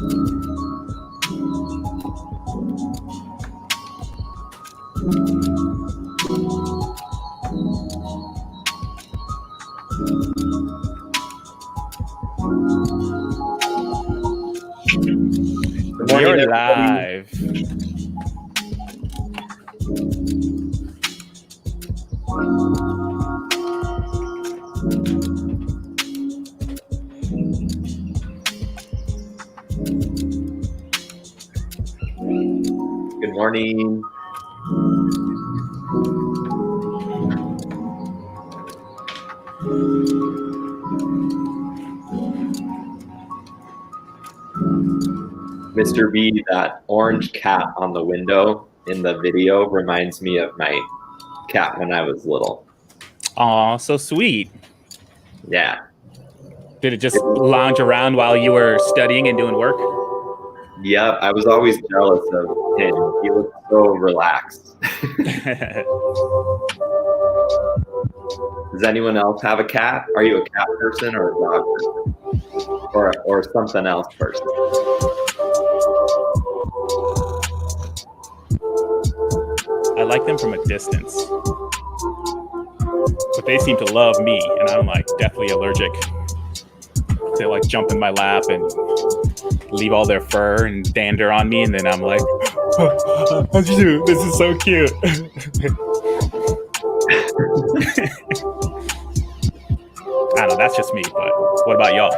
You're live. Good morning. Mr. B, that orange cat on the window in the video reminds me of my cat when I was little. Aw, so sweet. Yeah. Did it just lounge around while you were studying and doing work? Yep, I was always jealous of him. He looked so relaxed. Does anyone else have a cat? Are you a cat person or a dog person? Or something else person? I like them from a distance. But they seem to love me, and I'm like deathly allergic. They like jump in my lap and leave all their fur and dander on me, and then I'm like, oh, this is so cute. I don't know, that's just me, but what about y'all?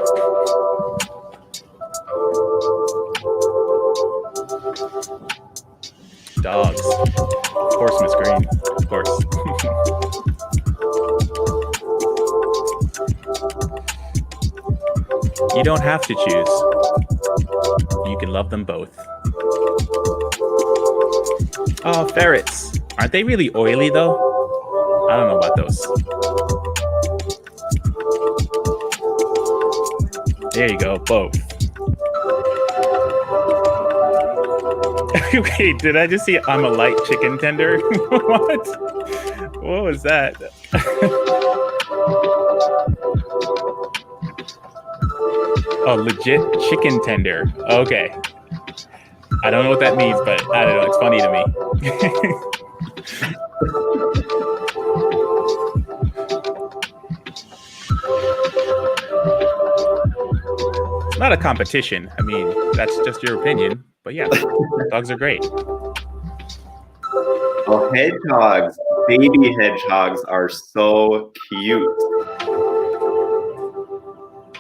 Dogs. Of course, Miss Green. Of course. You don't have to choose. You can love them both. Oh, ferrets. Aren't they really oily, though? I don't know about those. There you go, both. Wait, did I just see I'm a light chicken tender? What? What was that? Oh, legit chicken tender. Okay. I don't know what that means, but I don't know. It's funny to me. It's not a competition. I mean, that's just your opinion. But yeah, dogs are great. Oh, hedgehogs. Baby hedgehogs are so cute.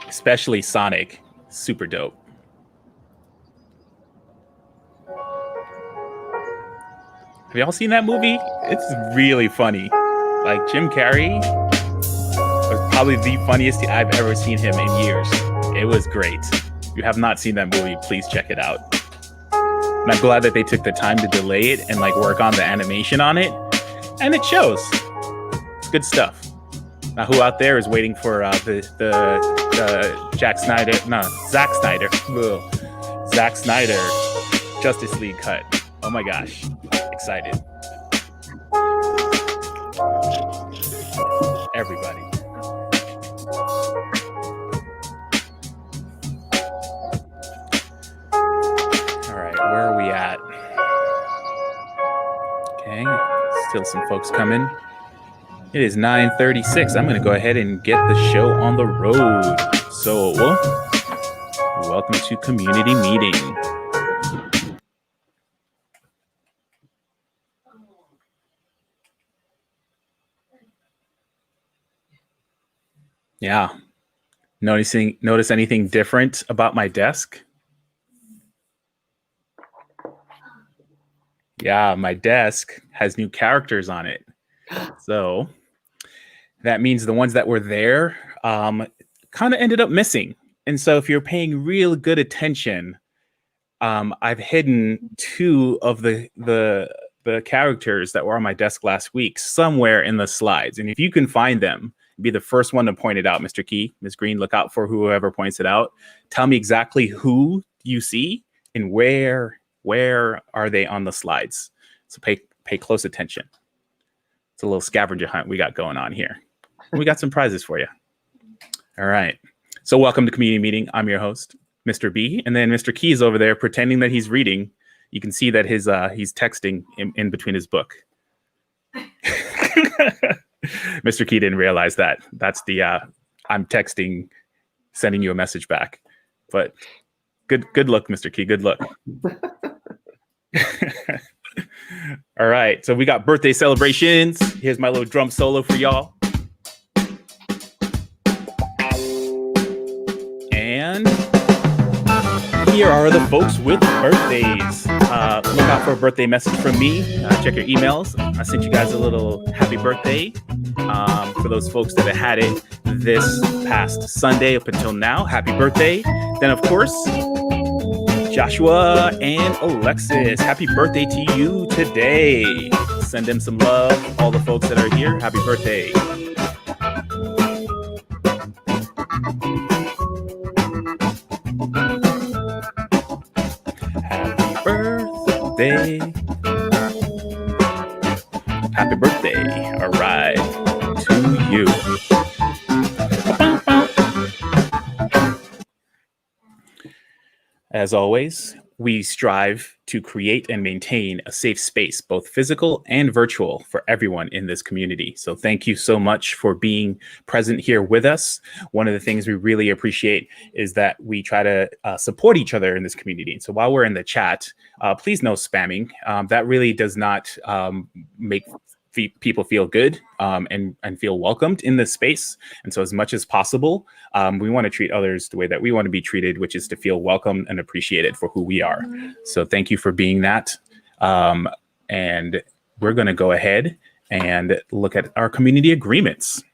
Especially Sonic. Super dope. Have y'all seen that movie? It's really funny. Like, Jim Carrey was probably the funniest I've ever seen him in years. It was great. If you have not seen that movie, please check it out. And I'm glad that they took the time to delay it and like work on the animation on it. And it shows. It's good stuff. Now, who out there is waiting for the Zack Snyder Justice League cut? Oh my gosh. Excited. Everybody. All right, where are we at? Okay, still some folks coming. It is 9:36. I'm going to go ahead and get the show on the road. So, welcome to Community Meeting. Yeah. Notice anything different about my desk? Yeah, my desk has new characters on it. So that means the ones that were there kind of ended up missing. And so if you're paying real good attention, I've hidden two of the characters that were on my desk last week somewhere in the slides. And if you can find them, be the first one to point it out, Mr. Key, Ms. Green, look out for whoever points it out. Tell me exactly who you see and where are they on the slides. So pay close attention. It's a little scavenger hunt we got going on here. We got some prizes for you. All right. So welcome to Community Meeting. I'm your host, Mr. B, and then Mr. Key is over there pretending that he's reading. You can see that he's texting in between his book. Mr. Key didn't realize that. That's the I'm texting, sending you a message back. But good luck, Mr. Key. Good luck. All right, so we got birthday celebrations. Here's my little drum solo for y'all. And here are the folks with birthdays. Look out for a birthday message from me. Check your emails. I sent you guys a little happy birthday. For those folks that have had it this past Sunday up until now, happy birthday. Then, of course, Joshua and Alexis, happy birthday to you today. Send them some love. All the folks that are here, happy birthday. Happy birthday. Happy birthday. All right. To you. As always, we strive to create and maintain a safe space, both physical and virtual, for everyone in this community. So thank you so much for being present here with us. One of the things we really appreciate is that we try to support each other in this community. So while we're in the chat, please no spamming. That really does not make people feel good and feel welcomed in this space. And so as much as possible, we want to treat others the way that we want to be treated, which is to feel welcome and appreciated for who we are. So thank you for being that. And we're going to go ahead and look at our community agreements.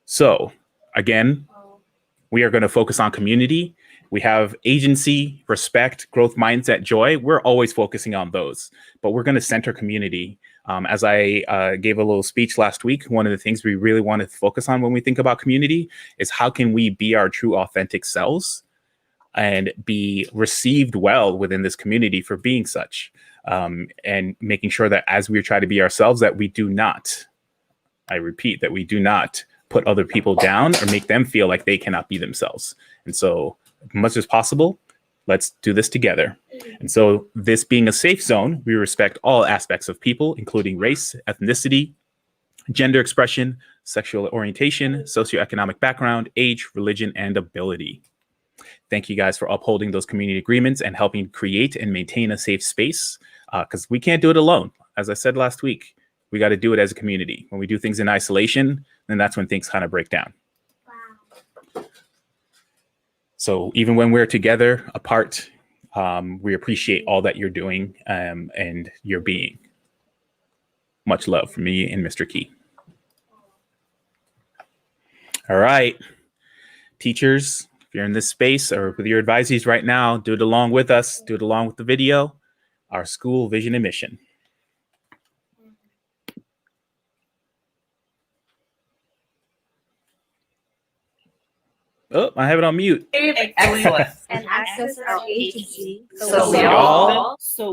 So again, we are going to focus on community. We have agency, respect, growth mindset, joy. We're always focusing on those, but we're going to center community. As I gave a little speech last week, one of the things we really want to focus on when we think about community is how can we be our true authentic selves and be received well within this community for being such, and making sure that as we try to be ourselves, that we do not, I repeat, that we do not put other people down or make them feel like they cannot be themselves. And so as much as possible, let's do this together. And so this being a safe zone, we respect all aspects of people, including race, ethnicity, gender expression, sexual orientation, socioeconomic background, age, religion, and ability. Thank you guys for upholding those community agreements and helping create and maintain a safe space, because we can't do it alone. As I said last week, we got to do it as a community. When we do things in isolation, then that's when things kind of break down. So even when we're together, apart, we appreciate all that you're doing and your being. Much love from me and Mr. Key. All right, teachers, if you're in this space or with your advisees right now, do it along with us, do it along with the video, our school vision and mission. Oh, I have it on mute. Excellence. And access our agency. So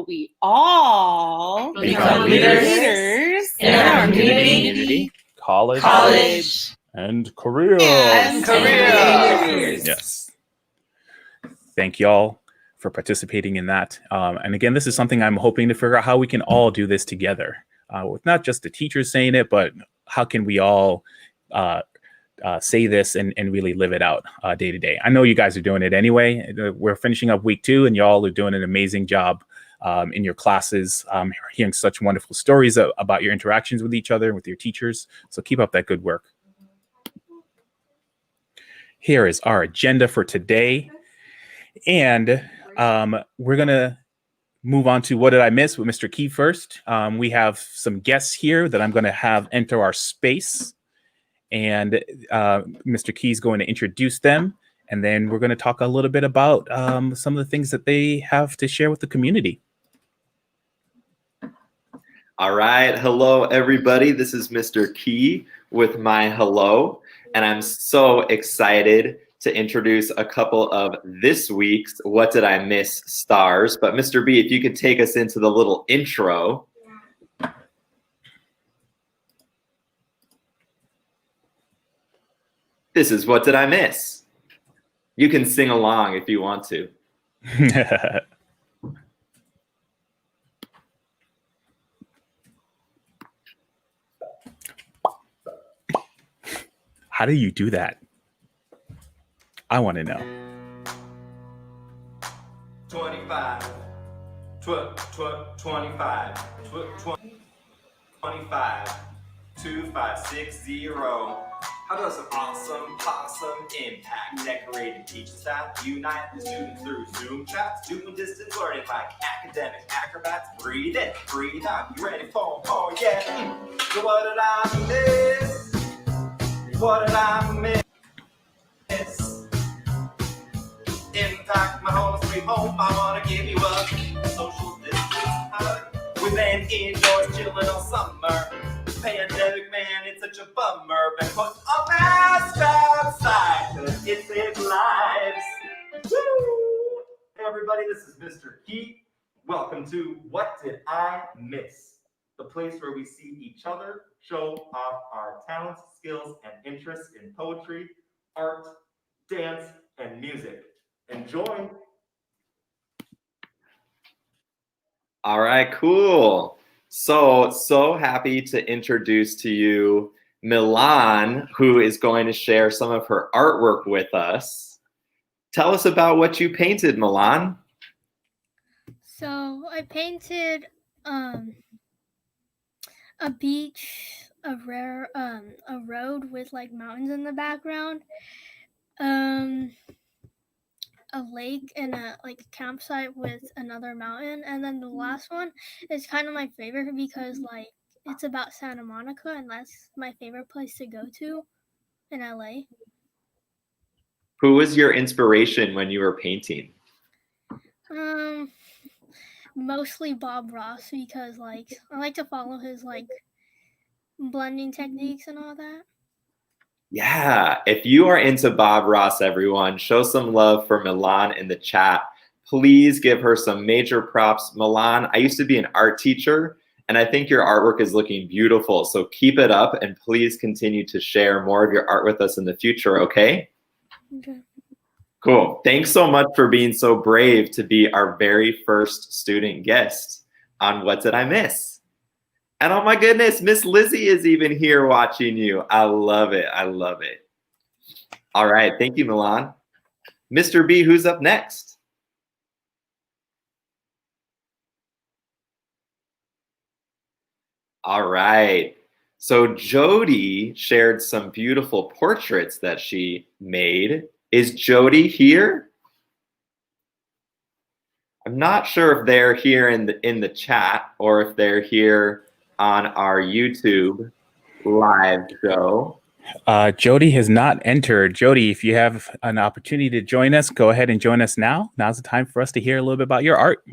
we all become leaders in our community, college, and career. Yes. Thank y'all for participating in that. And again, this is something I'm hoping to figure out how we can all do this together. With not just the teachers saying it, but how can we all say this and really live it out day to day. I know you guys are doing it anyway. We're finishing up week 2 and y'all are doing an amazing job in your classes, hearing such wonderful stories about your interactions with each other and with your teachers. So keep up that good work. Here is our agenda for today. And we're going to move on to What Did I Miss with Mr. Key first. We have some guests here that I'm going to have enter our space. And Mr. Key is going to introduce them. And then we're going to talk a little bit about some of the things that they have to share with the community. All right. Hello, everybody. This is Mr. Key with my hello. And I'm so excited to introduce a couple of this week's What Did I Miss stars. But Mr. B, if you could take us into the little intro. This is What Did I Miss? You can sing along if you want to. How do you do that? I want to know. 25, 25, 25, 2560. How does an awesome possum impact? Decorated teacher staff unite the students through Zoom chats, doing distance learning like academic acrobats. Breathe in, breathe out. You ready for more? Yeah. So what did I miss? What did I miss? Impact my home sweet home. I wanna give you a social distance hug with an indoors chilling all summer. Pandemic, man, it's such a bummer. But put a mask outside, 'cause it saves lives. Woo! Hey everybody, this is Mr. Keith. Welcome to What Did I Miss? The place where we see each other show off our talents, skills, and interests in poetry, art, dance, and music. Enjoy. All right, cool. So happy to introduce to you Milan, who is going to share some of her artwork with us. Tell us about what you painted, Milan. So I painted a beach, a road with like mountains in the background, a lake and a like campsite with another mountain, and then the last one is kind of my favorite because like it's about Santa Monica, and that's my favorite place to go to in LA. Who was your inspiration when you were painting? Mostly Bob Ross because like I like to follow his like blending techniques and all that. Yeah, if you are into Bob Ross, everyone, show some love for Milan in the chat. Please give her some major props. Milan, I used to be an art teacher, and I think your artwork is looking beautiful. So keep it up, and please continue to share more of your art with us in the future, okay? Okay. Cool. Thanks so much for being so brave to be our very first student guest on What Did I Miss? And oh my goodness, Miss Lizzie is even here watching you. I love it. I love it. All right. Thank you, Milan. Mr. B, who's up next? All right. So Jody shared some beautiful portraits that she made. Is Jody here? I'm not sure if they're here in the chat or if they're here on our YouTube live show. Jody has not entered. Jody, if you have an opportunity to join us, go ahead and join us now. Now's the time for us to hear a little bit about your art.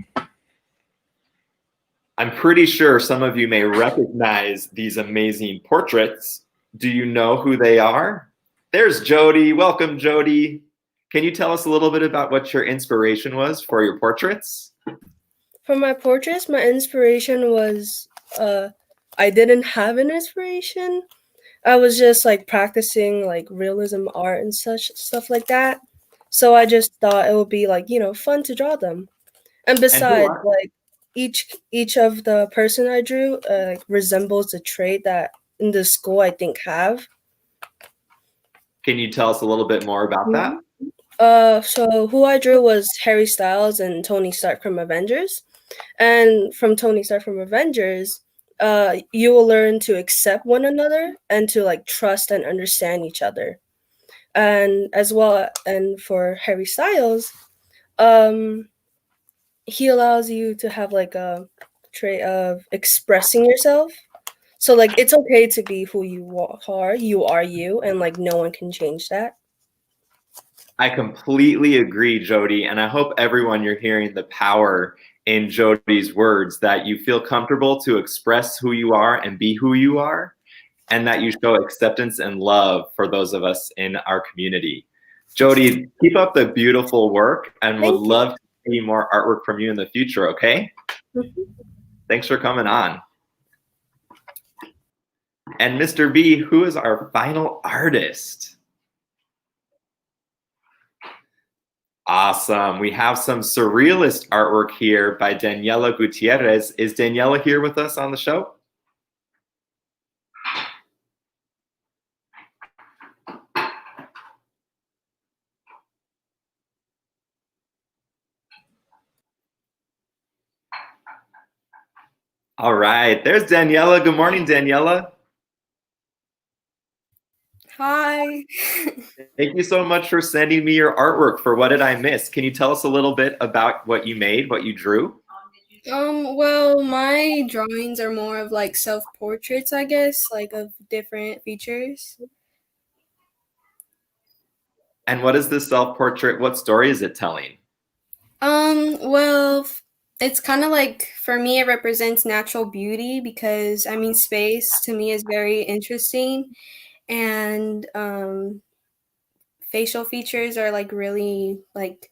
I'm pretty sure some of you may recognize these amazing portraits. Do you know who they are? There's Jody. Welcome, Jody. Can you tell us a little bit about what your inspiration was for your portraits? For my portraits, my inspiration was I didn't have an inspiration. I was just like practicing like realism art and such stuff like that. So I just thought it would be like, fun to draw them. And besides, like each of the person I drew like resembles a trait that in the school I think have. Can you tell us a little bit more about that? So who I drew was Harry Styles and Tony Stark from Avengers. And from Tony Stark from Avengers, you will learn to accept one another and to like trust and understand each other. And as well, and for Harry Styles, he allows you to have like a trait of expressing yourself. So like it's okay to be who you are. You are you, and like no one can change that. I completely agree, Jody, and I hope everyone you're hearing the power in Jody's words, that you feel comfortable to express who you are and be who you are, and that you show acceptance and love for those of us in our community. Jody, keep up the beautiful work, and would love to see more artwork from you in the future, okay? Mm-hmm. Thanks for coming on. And Mr. B, who is our final artist? Awesome. We have some surrealist artwork here by Daniela Gutierrez. Is Daniela here with us on the show? All right, there's Daniela. Good morning, Daniela. Hi. Thank you so much for sending me your artwork for What Did I Miss? Can you tell us a little bit about what you made, what you drew? Well, my drawings are more of like self-portraits, I guess, like of different features. And what is this self-portrait? What story is it telling? Well, it's kind of like for me, it represents natural beauty because I mean, space to me is very interesting, and facial features are like really like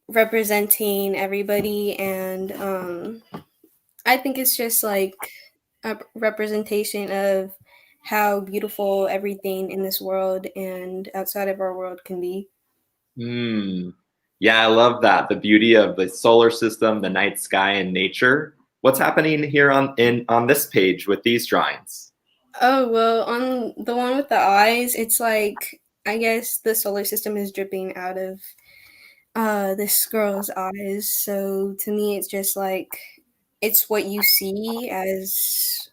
representing everybody, and I think it's just like a representation of how beautiful everything in this world and outside of our world can be. Yeah, I love that. The beauty of the solar system, the night sky, and nature. What's happening here on this page with these drawings? Oh, well, on the one with the eyes, it's like I guess the solar system is dripping out of this girl's eyes. So to me, it's just like it's what you see as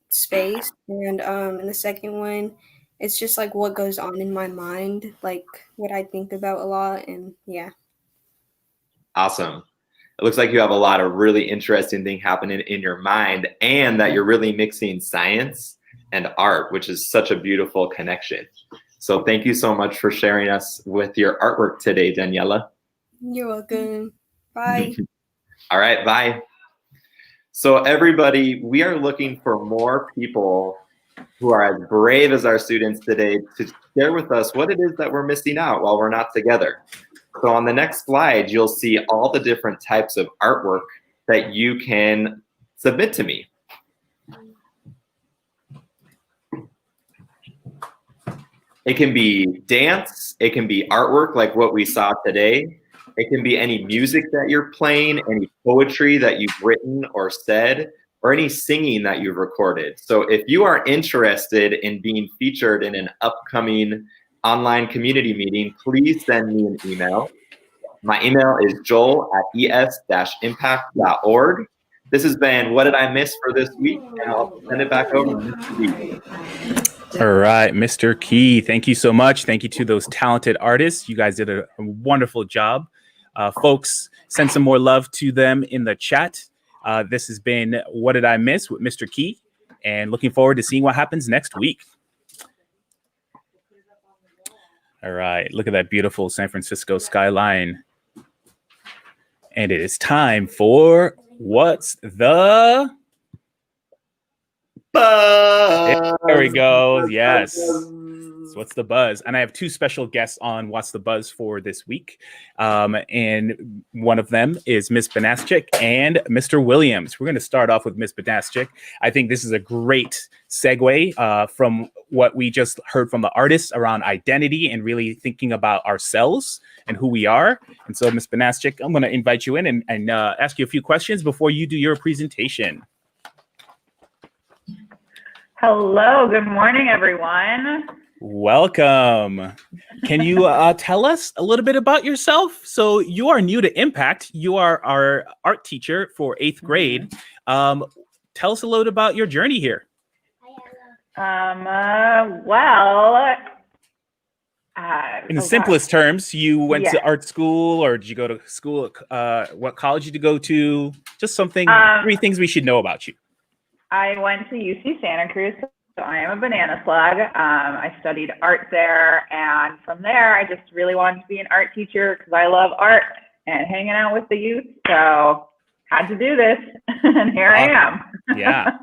space, and in the second one, it's just like what goes on in my mind, like what I think about a lot, and yeah. Awesome. It looks like you have a lot of really interesting things happening in your mind and that you're really mixing science and art, which is such a beautiful connection. So thank you so much for sharing us with your artwork today, Daniela. You're welcome. Bye. All right, bye. So everybody, we are looking for more people who are as brave as our students today to share with us what it is that we're missing out while we're not together. So on the next slide, you'll see all the different types of artwork that you can submit to me. It can be dance, it can be artwork like what we saw today. It can be any music that you're playing, any poetry that you've written or said, or any singing that you've recorded. So if you are interested in being featured in an upcoming online community meeting, please send me an email. My email is joel@es-impact.org. This has been What Did I Miss for this week? And I'll send it back over to Mr. Key. All right, Mr. Key, thank you so much. Thank you to those talented artists. You guys did a wonderful job. Folks, send some more love to them in the chat. This has been What Did I Miss with Mr. Key, and looking forward to seeing what happens next week. All right, look at that beautiful San Francisco skyline. And it is time for What's the Buzz. There we go. Yes. So what's the buzz? And I have two special guests on What's the Buzz for this week. And one of them is Miss Banaschik and Mr. Williams. We're going to start off with Miss Banaschik. I think this is a great segue from what we just heard from the artists around identity and really thinking about ourselves and who we are. And so, Miss Banaschik, I'm going to invite you in and ask you a few questions before you do your presentation. Hello, good morning, everyone. Welcome. Can you tell us a little bit about yourself? So you are new to Impact. You are our art teacher for 8th grade. Tell us a little bit about your journey here. In the simplest terms, you went to art school, or did you go to school? What college did you go to? Just something, 3 things we should know about you. I went to UC Santa Cruz, so I am a banana slug. I studied art there, and from there, I just really wanted to be an art teacher because I love art and hanging out with the youth, so had to do this, and here I am. Yeah.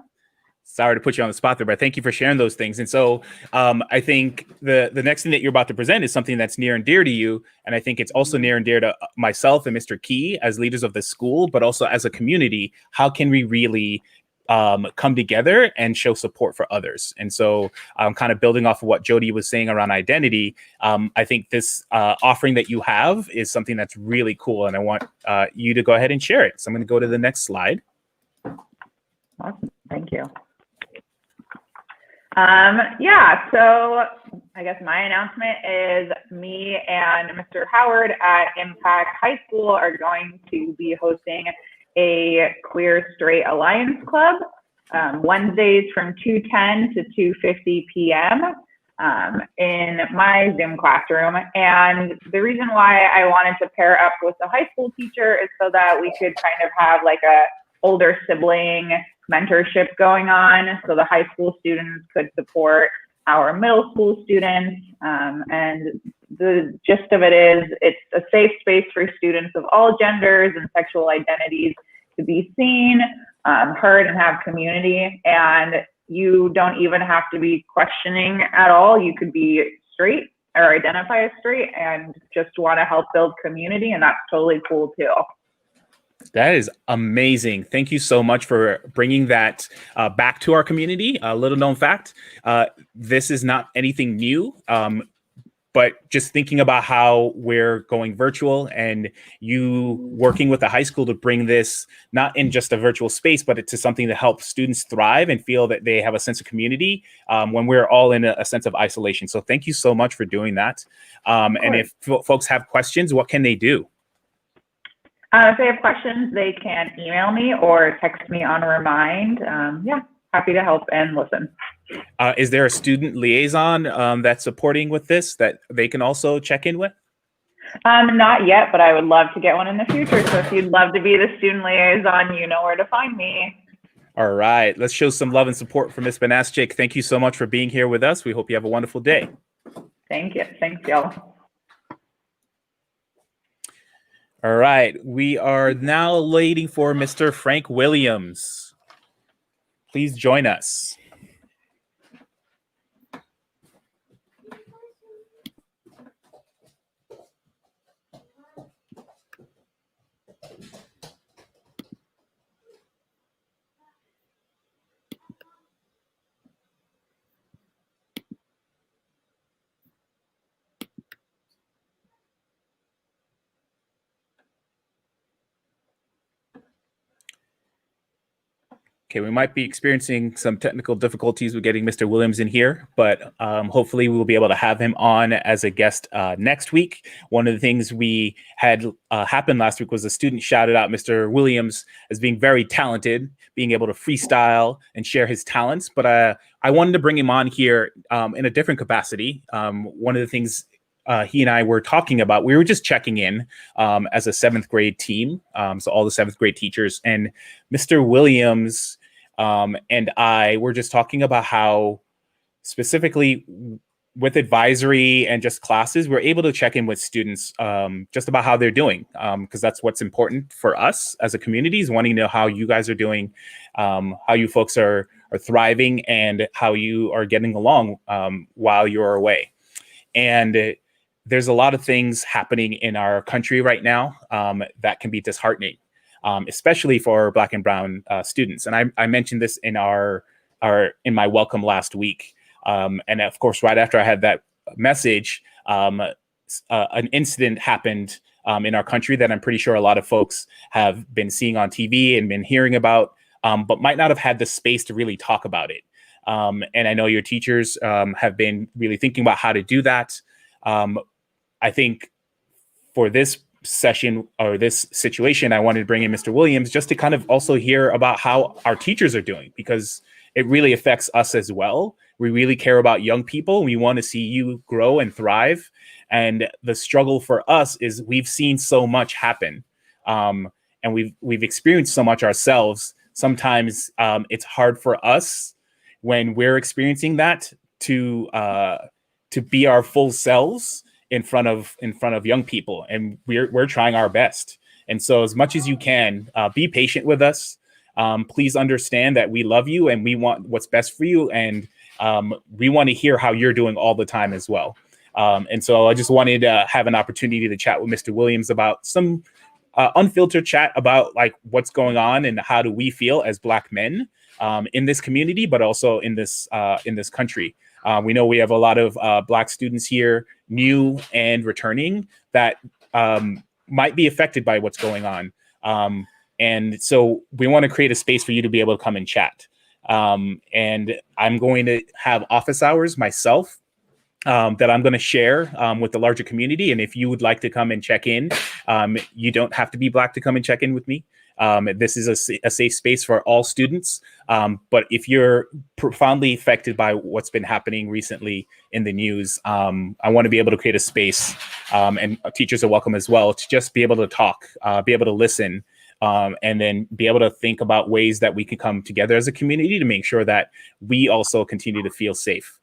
Sorry to put you on the spot there, but thank you for sharing those things. And so I think the next thing that you're about to present is something that's near and dear to you. And I think it's also near and dear to myself and Mr. Key as leaders of the school, but also as a community. How can we really come together and show support for others. And so kind of building off of what Jody was saying around identity, I think this offering that you have is something that's really cool. And I want you to go ahead and share it. So I'm going to go to the next slide. Awesome. Thank you. Yeah, so I guess my announcement is me and Mr. Howard at Impact High School are going to be hosting a Queer Straight Alliance Club Wednesdays from 2:10 to 2:50 p.m. In my Zoom classroom. And the reason why I wanted to pair up with the high school teacher is so that we could kind of have like a older sibling mentorship going on, so the high school students could support our middle school students. And the gist of it is it's a safe space for students of all genders and sexual identities to be seen, heard, and have community. And you don't even have to be questioning at all. You could be straight or identify as straight and just want to help build community, and that's totally cool too. That is amazing. Thank you so much for bringing that back to our community. A little known fact, this is not anything new, but just thinking about how we're going virtual and you working with the high school to bring this not in just a virtual space, but to something to help students thrive and feel that they have a sense of community when we're all in a sense of isolation. So thank you so much for doing that. And if folks have questions, what can they do? If they have questions, they can email me or text me on Remind. Yeah, happy to help and listen. Is there a student liaison that's supporting with this that they can also check in with? Not yet, but I would love to get one in the future. So if you'd love to be the student liaison, you know where to find me. All right, let's show some love and support for Ms. Banasczyk. Thank you so much for being here with us. We hope you have a wonderful day. Thank you. Thanks, y'all. All right, we are now waiting for Mr. Frank Williams. Please join us. Okay, we might be experiencing some technical difficulties with getting Mr. Williams in here, but hopefully we will be able to have him on as a guest next week. One of the things we had happen last week was a student shouted out Mr. Williams as being very talented, being able to freestyle and share his talents. But I wanted to bring him on here in a different capacity. One of the things he and I were talking about, we were just checking in as a 7th grade team. So all the 7th grade teachers, and Mr. Williams and I were just talking about how specifically with advisory and just classes, we're able to check in with students just about how they're doing, because that's what's important for us as a community, is wanting to know how you guys are doing, how you folks are thriving, and how you are getting along while you're away. And there's a lot of things happening in our country right now that can be disheartening, especially for Black and Brown students. And I mentioned this in in my welcome last week. And of course, right after I had that message, an incident happened in our country that I'm pretty sure a lot of folks have been seeing on TV and been hearing about, but might not have had the space to really talk about it. And I know your teachers have been really thinking about how to do that. I think for this session or this situation, I wanted to bring in Mr. Williams just to kind of also hear about how our teachers are doing, because it really affects us as well. We really care about young people. We want to see you grow and thrive. And the struggle for us is we've seen so much happen, and we've experienced so much ourselves. Sometimes it's hard for us when we're experiencing that to be our full selves in front of young people, and we're trying our best. And so, as much as you can, be patient with us. Please understand that we love you and we want what's best for you, and we want to hear how you're doing all the time as well. And so, I just wanted to have an opportunity to chat with Mr. Williams about some unfiltered chat about like what's going on and how do we feel as Black men in this community, but also in this country. We know we have a lot of Black students here, new and returning, that might be affected by what's going on. And so we want to create a space for you to be able to come and chat. And I'm going to have office hours myself that I'm going to share with the larger community. And if you would like to come and check in, you don't have to be Black to come and check in with me. This is a safe space for all students. But if you're profoundly affected by what's been happening recently in the news, I want to be able to create a space, and teachers are welcome as well, to just be able to talk, be able to listen, and then be able to think about ways that we can come together as a community to make sure that we also continue to feel safe.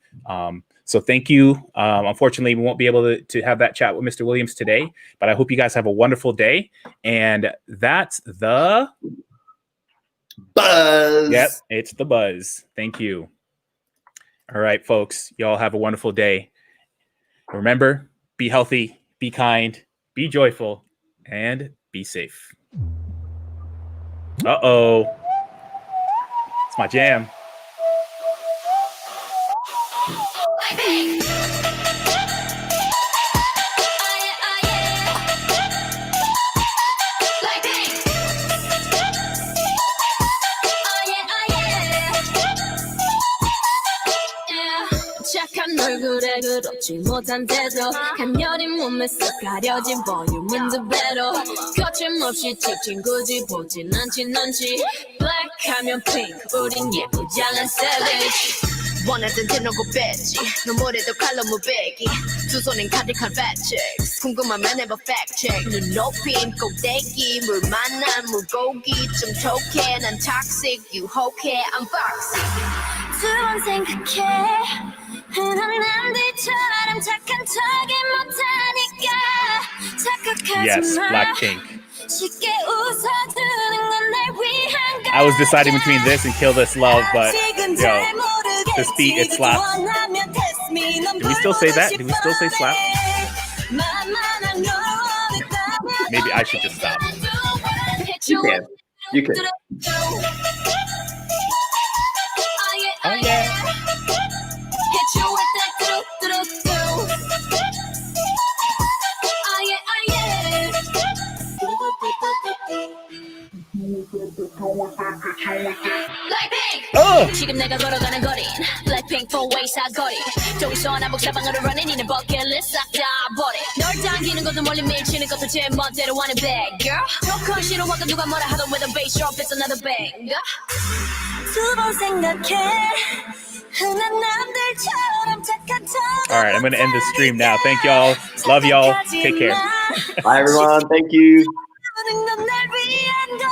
So thank you. Unfortunately, we won't be able to have that chat with Mr. Williams today, but I hope you guys have a wonderful day. And that's the Buzz. Yep, it's the buzz. Thank you. All right, folks, y'all have a wonderful day. Remember, be healthy, be kind, be joyful, and be safe. Uh-oh. It's my jam. 착한 얼굴에 그렇지 못한 태도 간녀린 몸에 쓱 가려진 볼륨은 두 배로 거침없이 찍힌 굳이 보진 않지 Black 하면 pink 우린 예쁘장한 savage 원하던 대놓고 뺐지 눈물에도 칼로 무배기 두 손엔 가득한 fat checks 궁금하면 해봐 fact check 눈 높인 꼭대기 물 만난 물고기 좀 톡해 난 toxic 유혹해 I'm foxy 두 번 생각해 흔한 남들처럼 착한 척이 못하니까 착각하지 Yes, 마 Blackpink. 쉽게 웃어주는 건 날 위한 I was deciding between this and Kill This Love, but yo, this beat, it slaps. Do we still say that? Do we still say slap? Maybe I should just stop. You can. You can. Oh yeah. 지금 내가 걸어가는 거린 Blackpink four-way 사거리 저기서 남북 사방으로 running 이는 버킷리스트 싹 다 버려 널 당기는 것도 멀리 밀치는 것도 제 멋대로 하는 bad girl 조금 싫어하고 누가 뭐라 하던 with a bass drop it's another banger 두 번 생각해 흔한 남들처럼 착한 척 All right, I'm going to end the stream now. Thank y'all. Love y'all. Take care. Bye, everyone. Thank you. 넌 날 위한 거